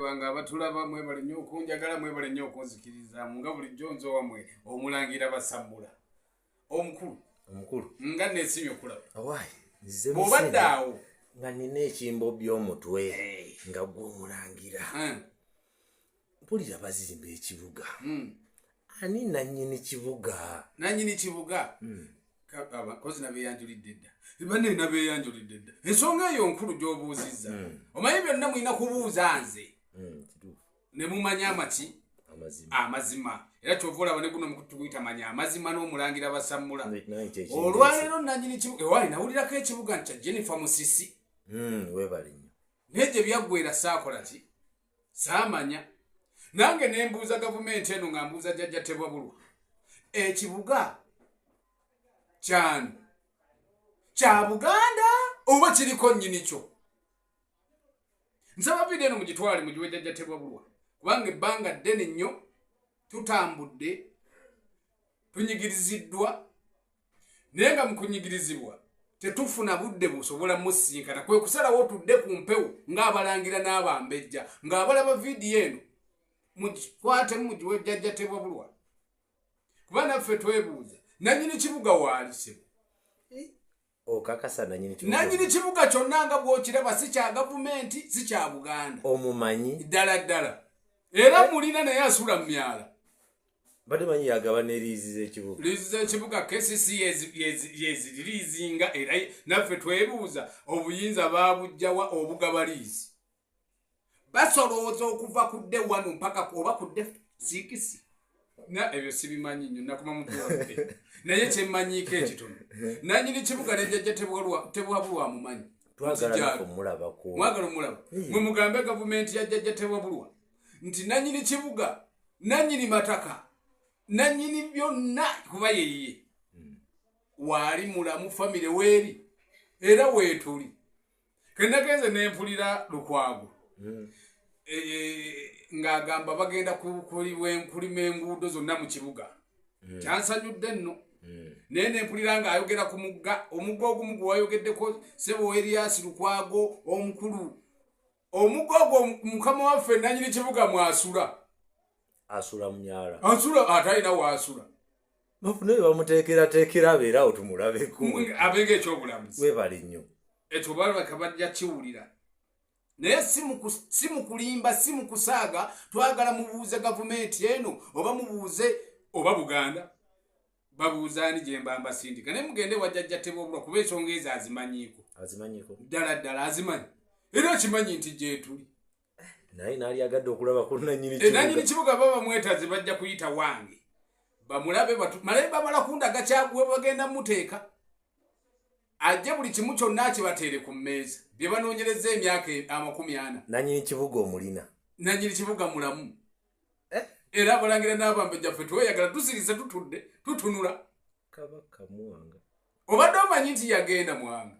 Banga abatulaba mwebale nnyo okunjagala mwebale nnyo okunzikiriza nga bulijjo nzo wamwe omulangira basambula omukulu nga nesimye okulaba bw'obadde awo nga nina ekimbo by'omutwe nga gw'omulangira mpulira bazimba ekibuga ani nannyini kibuga kozi nabeeyanjulidde dda banne nabeeyanjulidde dda ensonga eyo nkulu gy'obuuzizza omanyi byonna mulina kubuuza nze ne mumanya amazima era kyova olaba ne guno mukutuguyita manya amazima n'omulangira basammula olwaleero nannyini kibuga ewaali nawulirako ekibuga nkya Jennifer Musisi webale nnyo naye gye byaggwera saakola ki saamanya nange ne mbuuza gavumenti eno nga mbuuza jjajja Tebwabulwa ekibuga kyano kya Buganda oba kiriko nnyini kyo nsaba vidiyo eno mugitwale mugiwe jjajja Tebwabulwa kubanga ebbanga ddene nnyo tutambudde tunyigiriziddwa naye nga mu kunyigirizibwa tetufuna budde busobola musinkana kwe kusalawo tudde ku mpewo ng'abalangira n'abambejja ng'abalaba vidiyo eno mugikwate mugiwe jjajja Tebwabulwa kuba naffe twebuuza nannyini kibuga waalisebo okakasa nannyini kibuga kyonna nga bw'okiraba si kya gavumenti si kya Buganda omumanyi ddala era mulina naye asula mu myala badde manyi yagaba ne liizi z'ekibuga KCC yeziriliizinga era naffe twebuuza obuyinza baabujjawa obugaba liizi basolooza okuva ku dde wano mpaka oba ku dde sikisi na ebyo sibimanyi nnyo nakuma mutuwadde naye kyemmanyiiko ekitono nannyini kibuga ne jjajja Tebwabulwa mumanyi mwagala omulaba mwe mugambe gavumenti ya jjajja Tebwabulwa nti nannyini kibuga nannyini mataka nannyini byonna kuba yeye waali mulamu famire weeri era weetuli kenagenze nempulira Lukwago ng'agamba bagenda kulima enguudo zonna mu kibuga kyansanyudde nno naye nempulira ng'ayogera ku omugga ogumu gwe wayogeddeko Ssebo Erias Lukwago omukulu omugga ogwo mukama waffe nannyini kibuga mwasula asula munyala atalina waasula bafune bamuteekerateekera abeerawo tumulabeko abenga ekyobulamuzi webale nnyo ekyo balabika bajja kiwulira naye si mu kulimba si mu kusaaga twagala mubuuze gavumenti eno oba mubuuze oba Buganda babuuzaani gye mba mbasindika naye mugende wa jjajja Tebwabulwa kuba ensonga ezo azimanyiiko ddala azimanyi era okimanyi nti gyetuli naye naali agadde okulaba ku nannyini kibuga baba mwetazi bajja kuyita wange bamulabe malabe bamala kundaga kyagwe bagenda muteeka ajje buli kimu kyonna kibateere ku mmeeza bye banoonyereza emyaka 40 nannyini kibuga omulina nannyini kibuga mulamu era abalangira n'abambejja ffe tweyagala tusirise tutudde tutunula kabaka muwanga obadde omanyi nti yagenda mwanga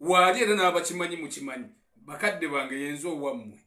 waali era n'abakimanyi mukimanyi bakadde bange yenze owammwe